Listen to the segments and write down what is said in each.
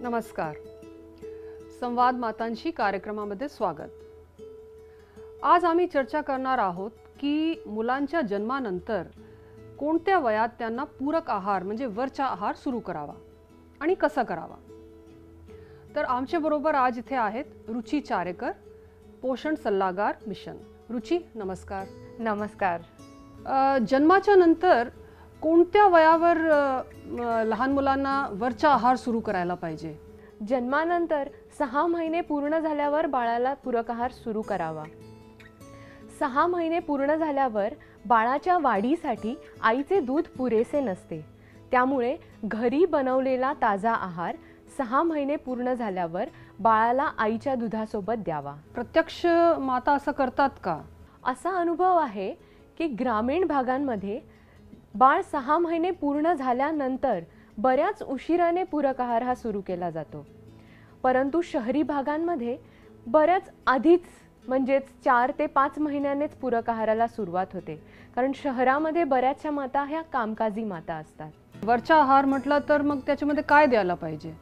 नमस्कार. संवाद मातांशी कार्यक्रमामध्ये स्वागत. आज आम्ही चर्चा करणार आहोत की मुलांच्या जन्मानंतर कोणत्या वयात त्यांना पूरक आहार म्हणजे वरचा आहार सुरू करावा आणि कसा करावा. तर आमच्या बरोबर आज इथे आहेत रुची चारेकर, पोषण सल्लागार मिशन. रुची, नमस्कार. नमस्कार. जन्माच्या नंतर कोणत्या वयावर लहान मुलांना वरचा आहार सुरू करायला पाहिजे? जन्मानंतर 6 महिने पूर्ण झाल्यावर बाळाला पूरक आहार सुरू करावा. 6 महिने पूर्ण झाल्यावर बाळाच्या वाढीसाठी आईचे दूध पुरेसे नसते, त्यामुळे घरी बनवलेला ताजा आहार 6 महिने पूर्ण झाल्यावर बाळाला आईच्या दुधासोबत द्यावा. प्रत्यक्ष माता असं करतात का? असा अनुभव आहे की ग्रामीण भागांमध्ये बाळ 6 महिने पूर्ण झाल्यानंतर बऱ्याच उशिराने पूरक आहार हा सुरू केला जातो, परंतु शहरी भागांमध्ये बऱ्याच आधीच म्हणजेच 4 ते 5 महिन्यांनीच पूरक आहाराला सुरुवात होते, कारण शहरामध्ये बऱ्याचशा माता ह्या कामकाजी माता असतात. वरचा आहार म्हटलं तर मग त्याच्यामध्ये काय द्यायला पाहिजे?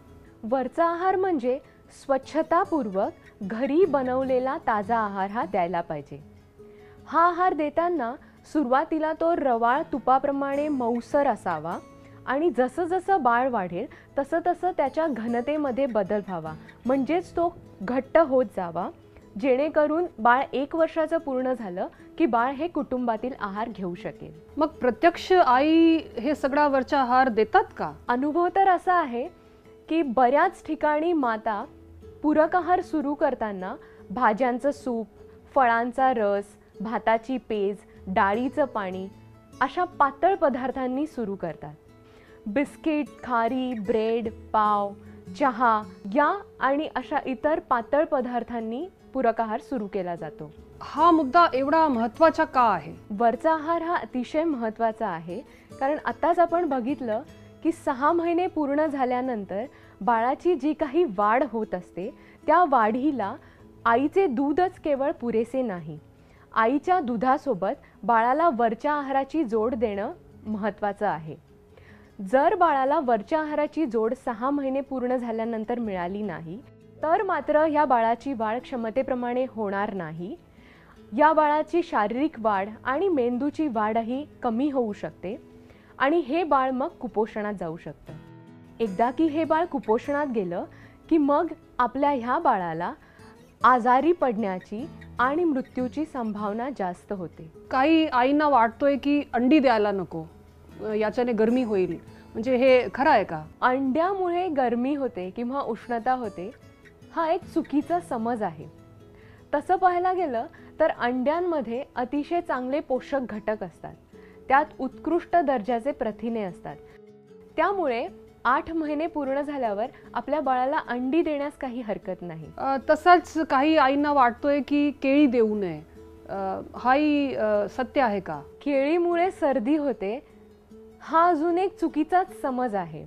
वरचा आहार म्हणजे स्वच्छतापूर्वक घरी बनवलेला ताजा आहार हा द्यायला पाहिजे. हा आहार देताना सुरुवातीला तो रवाळ तुपाप्रमाणे मऊसर असावा आणि जसं जसं बाळ वाढेल तसं तसं त्याच्या घनतेमध्ये बदल व्हावा, म्हणजेच तो घट्ट होत जावा, जेणेकरून बाळ 1 वर्षाचं पूर्ण झालं की बाळ हे कुटुंबातील आहार घेऊ शकेल. मग प्रत्यक्ष आई हे सगळा वरचा आहार देतात का? अनुभव तर असा आहे की बऱ्याच ठिकाणी माता पूरक आहार सुरू करताना भाज्यांचं सूप, फळांचा रस, भाताची पेज, डाळीचं पाणी अशा पातळ पदार्थांनी सुरू करतात. बिस्किट, खारी, ब्रेड, पाव, चहा या आणि अशा इतर पातळ पदार्थांनी पूरक आहार सुरू केला जातो. हा मुद्दा एवढा महत्त्वाचा का आहे? वरचा आहार हा अतिशय महत्त्वाचा आहे, कारण आताच आपण बघितलं की 6 महिने पूर्ण झाल्यानंतर बाळाची जी काही वाढ होत असते त्या वाढीला आईचे दूधच केवळ पुरेसे नाही, आईच्या दुधासोबत बाळाला वरच्या आहाराची जोड देणं महत्त्वाचं आहे. जर बाळाला वरच्या आहाराची जोड 6 महिने पूर्ण झाल्यानंतर मिळाली नाही तर मात्र ह्या बाळाची वाढ क्षमतेप्रमाणे होणार नाही. या बाळाची शारीरिक वाढ आणि मेंदूची वाढही कमी होऊ शकते आणि हे बाळ मग कुपोषणात जाऊ शकतं. एकदा की हे बाळ कुपोषणात गेलं की मग आपल्या ह्या बाळाला आजारी पडण्याची आणि मृत्यूची संभावना जास्त होते. काही आईंना वाटतोय की अंडी द्यायला नको, याच्याने गरमी होईल, म्हणजे हे खरं आहे का? अंड्यामुळे गरमी होते किंवा उष्णता होते हा एक चुकीचा समज आहे. तसं पाहायला गेलं तर अंड्यांमध्ये अतिशय चांगले पोषक घटक असतात, त्यात उत्कृष्ट दर्जाचे प्रथिने असतात, त्यामुळे 8 महिने पूर्ण झाल्यावर आपल्या बाळाला अंडी देण्यास काही हरकत नाही. तसंच काही आईंना वाटतोय की केळी देऊ नये, हाही सत्य आहे का? केळीमुळे सर्दी होते हा अजून एक चुकीचाच समज आहे.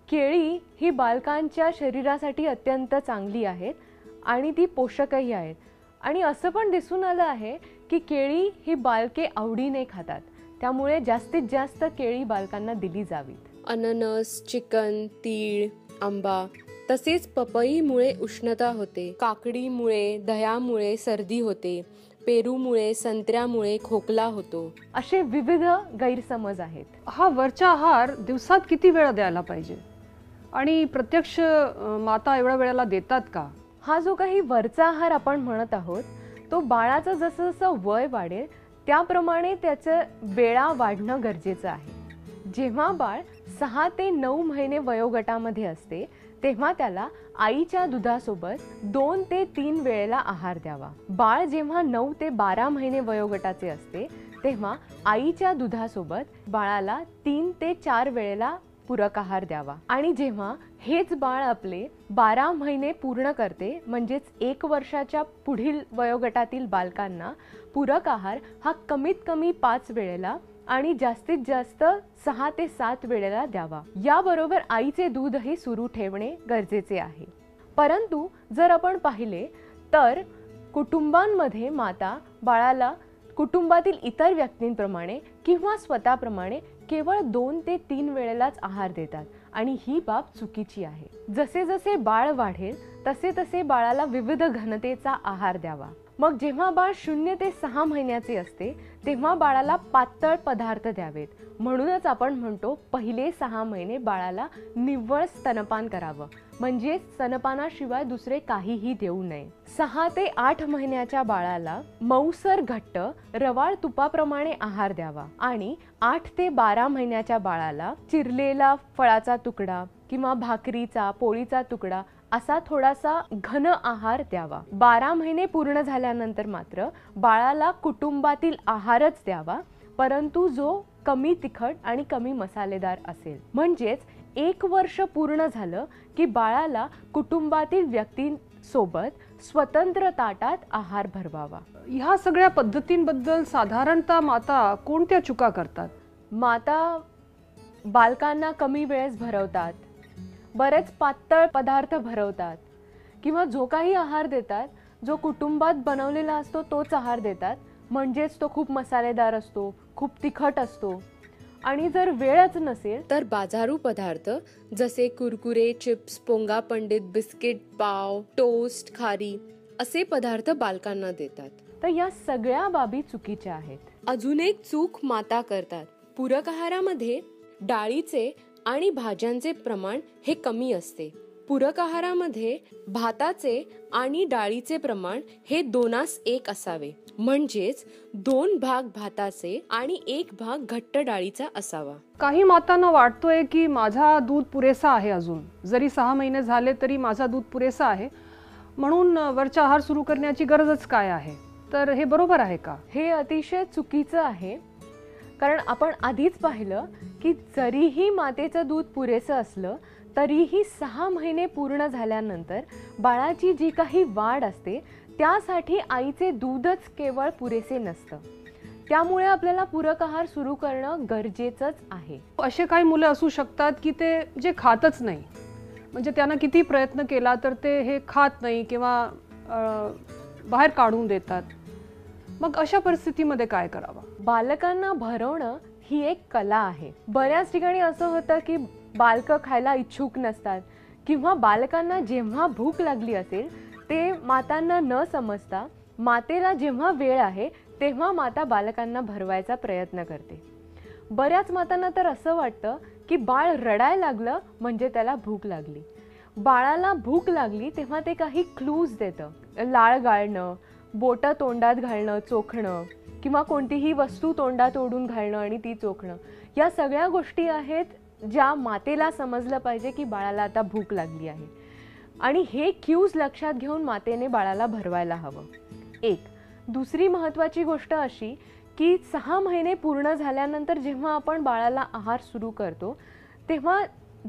केळी ही बालकांच्या शरीरासाठी अत्यंत चांगली आहेत आणि ती पोषकही आहेत, आणि असं पण दिसून आलं आहे की केळी ही बालके आवडीने खातात, त्यामुळे जास्तीत जास्त केळी बालकांना दिली जावीत. अननस, चिकन, तीळ, आंबा तसेच पपईमुळे उष्णता होते, काकडीमुळे दह्यामुळे सर्दी होते, पेरूमुळे संत्र्यामुळे खोकला होतो, असे विविध गैरसमज आहेत. हा वरचा आहार दिवसात किती वेळा द्यायला पाहिजे आणि प्रत्यक्ष माता एवढ्या वेळेला देतात का? हा जो काही वरचा आहार आपण म्हणत आहोत तो बाळाचं जसं जसं वय वाढेल त्याप्रमाणे त्याचं वेळा वाढणं गरजेचं आहे. जेव्हा बाळ 6 ते 9 महिने वयोगटामध्ये असते तेव्हा त्याला आईच्या दुधासोबत 2 ते 3 वेळेला आहार द्यावा. बाळ जेव्हा 9 ते 12 महिने वयोगटाचे असते तेव्हा आईच्या दुधासोबत बाळाला 3 ते 4 वेळेला पूरक आहार द्यावा. आणि जेव्हा हेच बाळ आपले 12 महिने पूर्ण करते म्हणजेच 1 वर्षाच्या पुढील वयोगटातील बालकांना पूरक आहार हा कमीत कमी 5 वेळेला आणि जास्तीत जास्त 6 ते 7 वेळेला द्यावा. याबरोबर आईचे दूधही सुरू ठेवणे गरजेचे आहे. परंतु जर आपण पाहिले तर कुटुंबांमध्ये माता बाळाला कुटुंबातील इतर व्यक्तींप्रमाणे किंवा स्वतःप्रमाणे केवळ 2 ते 3 वेळेलाच आहार देतात आणि ही बाब चुकीची आहे. जसे जसे बाळ वाढेल तसे तसे बाळाला विविध घनतेचा आहार द्यावा. मग जेव्हा बाळ 0 ते 6 महिन्याचे असते तेव्हा बाळाला पातळ पदार्थ द्यावेत. म्हणूनच आपण म्हणतो पहिले 6 महिने बाळाला निव्वळ स्तनपान करावं, म्हणजे स्तनपानाशिवाय दुसरे काहीही देऊ नये. 6 ते 8 महिन्याच्या बाळाला मऊसर घट्ट रवाळ तुपाप्रमाणे आहार द्यावा आणि 8 ते 12 महिन्याच्या बाळाला चिरलेला फळाचा तुकडा किंवा भाकरीचा पोळीचा तुकडा असा थोडासा घन आहार द्यावा. 12 महिने पूर्ण झाल्यानंतर मात्र बाळाला कुटुंबातील आहारच द्यावा, परंतु जो कमी तिखट आणि कमी मसालेदार असेल. म्हणजेच 1 वर्ष पूर्ण झालं की बाळाला कुटुंबातील व्यक्तींसोबत स्वतंत्र ताटात आहार भरवावा. ह्या सगळ्या पद्धतींबद्दल साधारणतः माता कोणत्या चुका करतात? माता बालकांना कमी वेळेस भरवतात, बरेच पातळ पदार्थ भरवतात किंवा जो काही आहार देतात जो कुटुंबात बनवलेला असतो तोच आहार देतात, म्हणजेच तो खूप मसालेदार असतो, खूप तिखट असतो. आणि जर वेळच नसेल तर बाजारू पदार्थ जसे कुरकुरे, चिप्स, पोंगा पंडित, बिस्किट, पाव, टोस्ट, खारी असे पदार्थ बालकांना देतात. तर या सगळ्या बाबी चुकीच्या आहेत. अजून एक चूक माता करतात. पूरक आहारामध्ये डाळीचे आणि भाज्यांचे प्रमाण हे कमी असते. पूरक आहारामध्ये भाताचे आणि डाळीचे प्रमाण हे 2:1 असावे, म्हणजेच 2 भाग भाताचे आणि 1 भाग घट्ट डाळीचा असावा. काही मातांना वाटतोय की माझा दूध पुरेसा आहे, अजून जरी 6 महिने झाले तरी माझा दूध पुरेसा आहे, म्हणून वरचा आहार सुरू करण्याची गरजच काय आहे. तर हे बरोबर आहे का? हे अतिशय चुकीचं आहे. कारण आपण आधीच पाहिलं की जरीही मातेचं दूध पुरेसं असलं तरीही 6 महिने पूर्ण झाल्यानंतर बाळाची जी काही वाढ असते त्यासाठी आईचे दूधच केवळ पुरेसे नसतं. त्यामुळे आपल्याला पूरक आहार सुरू करणं गरजेचंच आहे. असे काही मुलं असू शकतात की ते जे खातच नाही, म्हणजे त्यांना किती प्रयत्न केला तर ते हे खात नाही किंवा बाहेर काढून देतात. मग अशा परिस्थितीमध्ये काय करावं? बालकांना भरवणं ही एक कला आहे. बऱ्याच ठिकाणी असं होतं की बालकं खायला इच्छुक नसतात किंवा बालकांना जेव्हा भूक लागली असेल ते मातांना न समजता मातेला जेव्हा वेळ आहे तेव्हा माता बालकांना भरवायचा प्रयत्न करते. बऱ्याच मातांना तर असं वाटतं की बाळ रडायला लागलं म्हणजे त्याला भूक लागली. बाळाला भूक लागली तेव्हा ते काही क्लूज देतं. लाळ गाळणं, बोटं तोंडात घालणं, चोखणं किंवा कोणतीही वस्तू तोंडात ओढून घालणं आणि ती चोखणं, या सगळ्या गोष्टी आहेत ज्या मातेला समजलं पाहिजे की बाळाला आता भूक लागली आहे. आणि हे क्यूज लक्षात घेऊन मातेने बाळाला भरवायला हवं. दुसरी महत्त्वाची गोष्ट अशी की 6 महिने पूर्ण झाल्यानंतर जेव्हा आपण बाळाला आहार सुरू करतो तेव्हा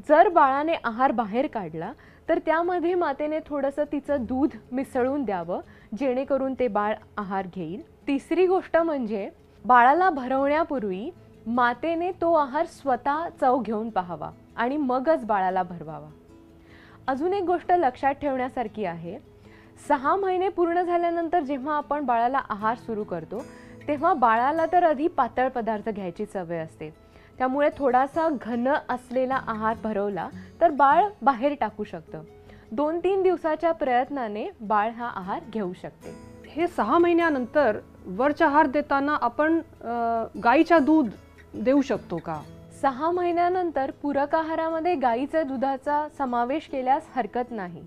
जर बाळाने आहार बाहेर काढला तर त्यामध्ये मातेने थोडंसं तिचं दूध मिसळून द्यावं, जेणेकरून ते बाळ आहार घेईल. तिसरी गोष्ट म्हणजे बाळाला भरवण्यापूर्वी मातेने तो आहार स्वतः चव घेऊन पाहावा आणि मगच बाळाला भरवावा. अजून एक गोष्ट लक्षात ठेवण्यासारखी आहे. 6 महिने पूर्ण झाल्यानंतर जेव्हा आपण बाळाला आहार सुरू करतो तेव्हा बाळाला तर आधी पातळ पदार्थ घ्यायची सवय असते. त्यामुळे थोडासा घन असलेला आहार भरवला तर बाळ बाहेर टाकू शकतं. 2-3 दिवसाच्या प्रयत्नाने बाळ हा आहार घेऊ शकते. हे 6 महिन्यानंतर वरचा आहार देताना आपण गाईच्या दूध देऊ शकतो का? 6 महिन्यानंतर पूरक आहारामध्ये गाईच्या दुधाचा समावेश केल्यास हरकत नाही.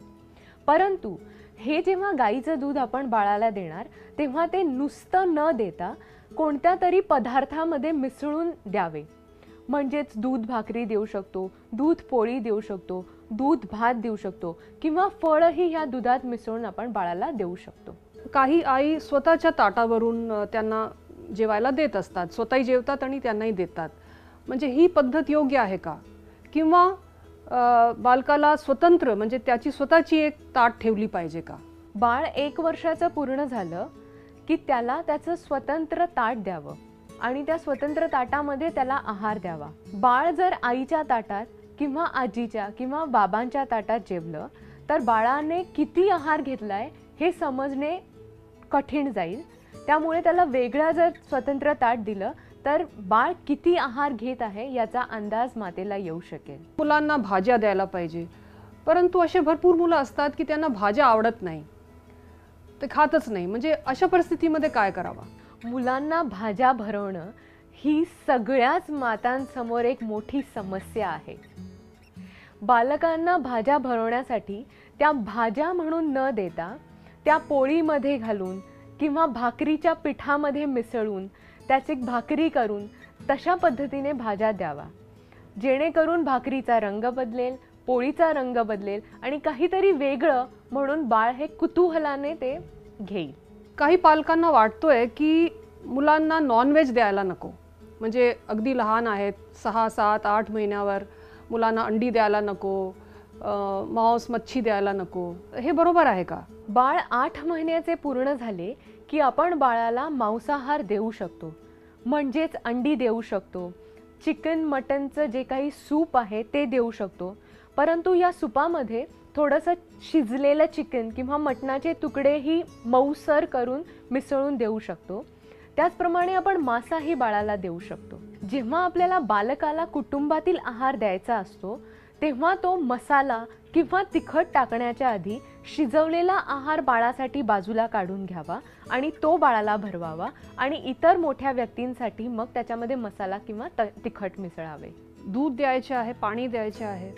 परंतु हे जेव्हा गाईचं दूध आपण बाळाला देणार तेव्हा ते नुसतं न देता कोणत्या तरी पदार्थामध्ये मिसळून द्यावे. म्हणजेच दूध भाकरी देऊ शकतो, दूध पोळी देऊ शकतो, दूध भात देऊ शकतो किंवा फळही ह्या दुधात मिसळून आपण बाळाला देऊ शकतो. काही आई स्वतःच्या ताटावरून त्यांना जेवायला देत असतात, स्वतःही जेवतात आणि त्यांनाही देतात. म्हणजे ही पद्धत योग्य आहे का? किंवा बालकाला स्वतंत्र म्हणजे त्याची स्वतःची एक ताट ठेवली पाहिजे का? बाळ 1 वर्षाचं पूर्ण झालं की त्याला त्याचं स्वतंत्र ताट द्यावं आणि त्या स्वतंत्र ताटामध्ये त्याला आहार द्यावा. बाळ जर आईच्या ताटात किंवा आजीच्या किंवा बाबांच्या ताटात जेवलं तर बाळाने किती आहार घेतलाय हे समजणे कठीण जाईल. त्यामुळे त्याला वेगळं जर स्वतंत्र ताट दिलं तर बाळ किती आहार घेत आहे याचा अंदाज मातेला येऊ शकेल. मुलांना भाज्या द्यायला पाहिजे, परंतु असे भरपूर मुलं असतात की त्यांना भाज्या आवडत नाही, ते खातच नाही. म्हणजे अशा परिस्थितीमध्ये काय करावा? मुलांना भाज्या भरवणं ही सगळ्याच मातांसमोर एक मोठी समस्या आहे. बालकांना भाज्या भरवण्यासाठी त्या भाज्या म्हणून न देता त्या पोळीमध्ये घालून किंवा भाकरीच्या पिठामध्ये मिसळून त्याची भाकरी करून तशा पद्धतीने भाज्या द्यावा, जेणेकरून भाकरीचा रंग बदलेल, पोळीचा रंग बदलेल आणि काहीतरी वेगळं म्हणून बाळ हे कुतूहलाने ते घेईल. काही पालकांना वाटतोय की मुलांना नॉनव्हेज द्यायला नको, म्हणजे अगदी लहान आहेत, 6, 7, 8 महिन्यावर मुलांना अंडी द्यायला नको, मांस मच्छी द्यायला नको. हे बरोबर आहे का? बाळ 8 महिन्याचे पूर्ण झाले की आपण बाळाला मांसाहार देऊ शकतो, म्हणजेच अंडी देऊ शकतो, चिकन मटनचं जे काही सूप आहे ते देऊ शकतो. परंतु या सुपामध्ये थोडंसं शिजलेलं चिकन किंवा मटणाचे तुकडेही मऊसर करून मिसळून देऊ शकतो. त्याचप्रमाणे आपण मांसही बाळाला देऊ शकतो. जेव्हा आपल्याला बालकाला कुटुंबातील आहार द्यायचा असतो तेव्हा तो मसाला किंवा तिखट टाकण्याच्या आधी शिजवलेला आहार बाळासाठी बाजूला काढून घ्यावा आणि तो बाळाला भरवावा आणि इतर मोठ्या व्यक्तींसाठी मग त्याच्यामध्ये मसाला किंवा तिखट मिसळावे. दूध द्यायचे आहे, पाणी द्यायचे आहे,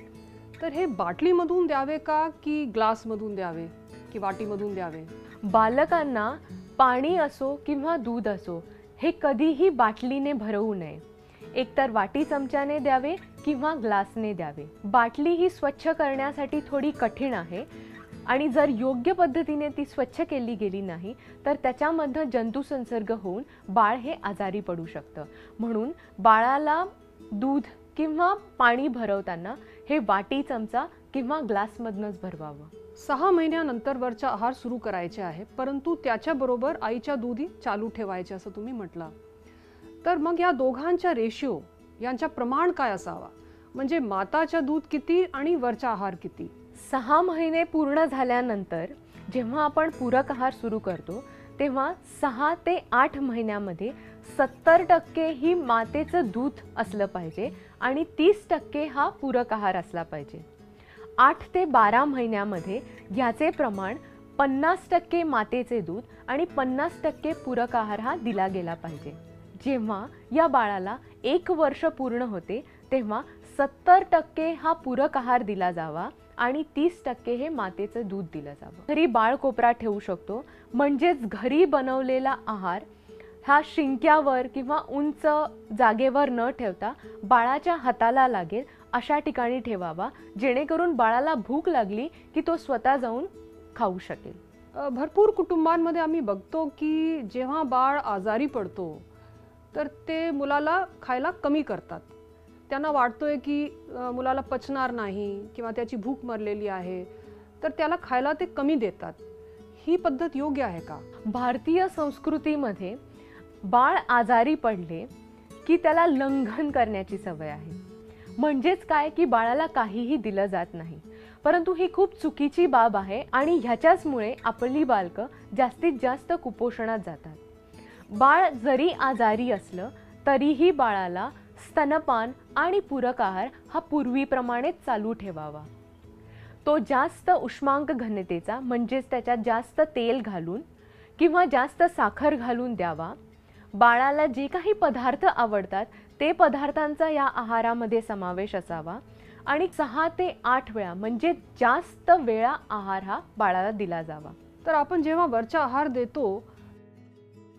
तर हे बाटलीमधून द्यावे का की ग्लासमधून द्यावे की वाटीमधून द्यावे? बालकांना पाणी असो किंवा दूध असो हे कधीही बाटलीने भरवू नये. एकतर वाटी चमच्याने द्यावे किंवा ग्लासने द्यावे. बाटली ही स्वच्छ करण्यासाठी थोडी कठीण आहे आणि जर योग्य पद्धतीने ती स्वच्छ केली गेली नाही तर त्याच्यामधनं जंतुसंसर्ग होऊन बाळ हे आजारी पडू शकतं. म्हणून बाळाला दूध किंवा पाणी भरवताना हे वाटी चमचा किंवा ग्लासमधनंच भरवावं. 6 महिन्यानंतर वरचा आहार सुरू करायचे आहे, परंतु त्याच्याबरोबर आईच्या दूधही चालू ठेवायचे असं तुम्ही म्हटलं. तर मग या दोघांच्या रेशिओ यांच्या प्रमाण काय असावा? म्हणजे माताच्या दूध किती आणि वरचा आहार किती? 6 महिने पूर्ण झाल्यानंतर जेव्हा आपण पूरक आहार सुरू करतो तेव्हा 6 ते 8 महिन्यामध्ये 70% ही मातेचं दूध असलं पाहिजे आणि 30% हा पूरक आहार असला पाहिजे. 8 ते 12 महिन्यामध्ये ह्याचे प्रमाण 50% मातेचे दूध आणि 50% पूरक आहार हा दिला गेला पाहिजे. जेव्हा या बाळाला 1 वर्ष पूर्ण होते तेव्हा 70% हा पूरक आहार दिला जावा आणि 30% हे मातेचं दूध दिलं जावं. घरी बाळ कोपरा ठेवू शकतो, म्हणजेच घरी बनवलेला आहार हा शिंक्यावर किंवा उंच जागेवर न ठेवता बाळाच्या हाताला लागेल अशा ठिकाणी ठेवावा, जेणेकरून बाळाला भूक लागली की तो स्वतः जाऊन खाऊ शकेल. भरपूर कुटुंबांमध्ये आम्ही बघतो की जेव्हा बाळ आजारी पडतो तर ते मुलाला खायला कमी करतात. त्यांना वाटतोय की मुलाला पचणार नाही किंवा त्याची भूक मरलेली आहे, तर त्याला खायला ते कमी देतात. ही पद्धत योग्य आहे का? भारतीय संस्कृतीमध्ये बाळ आजारी पडले की त्याला लंघन करण्याची सवय आहे. म्हणजेच काय की बाळाला काहीही दिलं जात नाही. परंतु ही खूप चुकीची बाब आहे आणि ह्याच्याचमुळे आपली बालकं जास्तीत जास्त कुपोषणात जातात. बाळ जरी आजारी असलं तरीही बाळाला स्तनपान आणि पूरक आहार हा पूर्वीप्रमाणेच चालू ठेवावा. तो जास्त उष्मांक घनतेचा म्हणजेच त्याच्यात जास्त तेल घालून किंवा जास्त साखर घालून द्यावा. बाळाला जे काही पदार्थ आवडतात ते पदार्थांचा या आहारामध्ये समावेश असावा आणि 6 ते 8 वेळा म्हणजे जास्त वेळा आहार हा बाळाला दिला जावा. तर आपण जेव्हा वरचा आहार देतो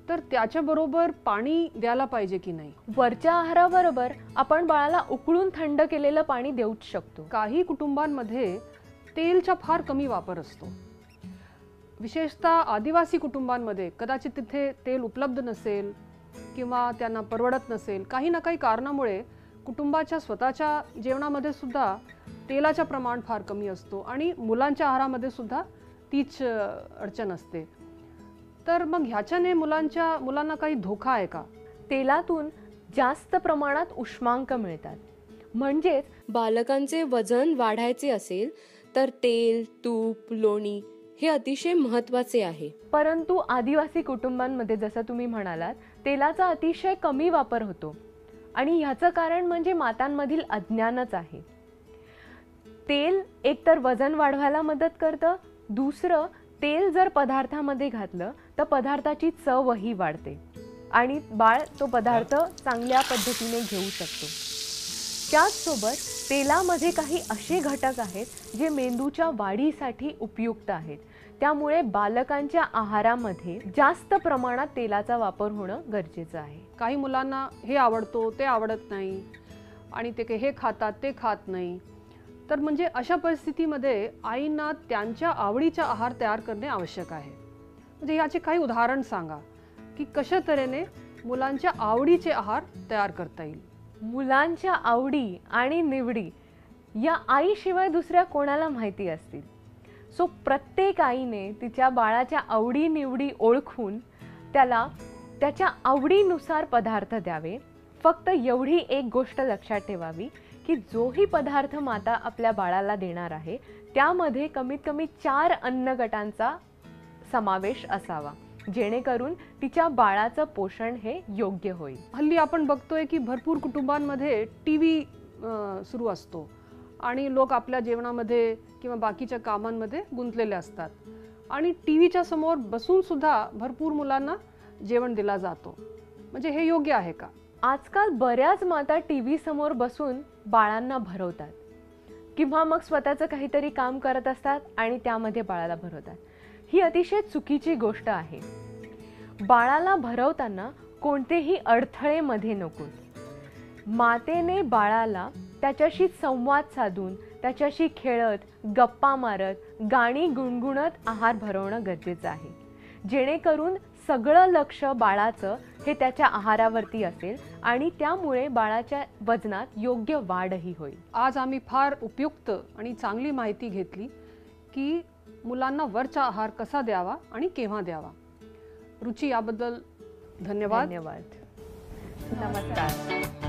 तर त्याच्याबरोबर पाणी द्यायला पाहिजे की नाही? वरच्या आहाराबरोबर आपण बाळाला उकळून थंड केलेलं पाणी देऊच शकतो. काही कुटुंबांमध्ये तेलचा फार कमी वापर असतो. विशेषतः आदिवासी कुटुंबांमध्ये कदाचित तिथे तेल उपलब्ध नसेल किंवा त्यांना परवडत नसेल. काही ना काही कारणामुळे कुटुंबाच्या स्वतःच्या जेवणामध्ये सुद्धा तेलाचं प्रमाण फार कमी असतो आणि मुलांच्या आहारामध्ये सुद्धा तीच अडचण असते. तर मग ह्याच्याने मुलांना काही धोका आहे का? तेलातून जास्त प्रमाणात उष्मांक मिळतात. म्हणजेच बालकांचे वजन वाढायचे असेल तर तेल, तूप, लोणी हे अतिशय महत्त्वाचे आहे. परंतु आदिवासी कुटुंबांमध्ये जसं तुम्ही म्हणालात तेलाचा अतिशय कमी वापर होतो आणि ह्याचं कारण म्हणजे मातांमधील अज्ञानच आहे. तेल एकतर वजन वाढवायला मदत करतं, दुसरं तेल जर पदार्थामध्ये घातलं तर पदार्थाची चवही वाढते आणि बाळ तो पदार्थ चांगल्या पद्धतीने घेऊ शकतो. त्याचसोबत तेलामध्ये काही असे घटक आहेत जे मेंदूच्या वाढीसाठी उपयुक्त आहेत. त्यामुळे बालकांच्या आहारामध्ये जास्त प्रमाणात तेलाचा वापर होणं गरजेचं आहे. काही मुलांना हे आवडतो ते आवडत नाही आणि ते हे खातात ते खात नाही. तर म्हणजे अशा परिस्थितीमध्ये आईंना त्यांच्या आवडीचा आहार तयार करणे आवश्यक आहे. म्हणजे याचे काही उदाहरण सांगा की कशा तऱ्हेने मुलांच्या आवडीचे आहार तयार करता येईल. मुलांच्या आवडी आणि निवडी या आईशिवाय दुसऱ्या कोणाला माहिती असतील. सो प्रत्येक आईने तिच्या बाळाच्या आवडी निवडी ओळखून त्याला त्याच्या आवडीनुसार पदार्थ द्यावे. फक्त एवढी एक गोष्ट लक्षात ठेवावी की जोही पदार्थ माता आपल्या बाळाला देणार आहे त्यामध्ये कमीत कमी 4 अन्न गटांचा समावेश असावा, जेणेकरून तिच्या बाळाचं पोषण हे योग्य होईल. हल्ली आपण बघतोय की भरपूर कुटुंबांमध्ये टीव्ही सुरू असतो आणि लोक आपल्या जेवणामध्ये किंवा बाकीच्या कामांमध्ये गुंतलेले असतात आणि टीव्हीच्या समोर बसून सुद्धा भरपूर मुलांना जेवण दिला जातो. म्हणजे हे योग्य आहे का? आजकाल बऱ्याच माता टीव्ही समोर बसून बाळांना भरवतात किंवा मग स्वतःचं काहीतरी काम करत असतात आणि त्यामध्ये बाळाला भरवतात. ही अतिशय चुकीची गोष्ट आहे. बाळाला भरवताना कोणतेही अडथळे मध्ये नको. मातेने बाळाला त्याच्याशी संवाद साधून, त्याच्याशी खेळत, गप्पा मारत, गाणी गुणगुणत आहार भरवणं गरजेचं आहे, जेणेकरून सगळं लक्ष बाळाचं हे त्याच्या आहारावरती असेल आणि त्यामुळे बाळाच्या वजनात योग्य वाढही होईल. आज आम्ही फार उपयुक्त आणि चांगली माहिती घेतली की मुलांना वरचा आहार कसा द्यावा आणि केव्हा द्यावा. रुची, याबद्दल धन्यवाद. नमस्कार.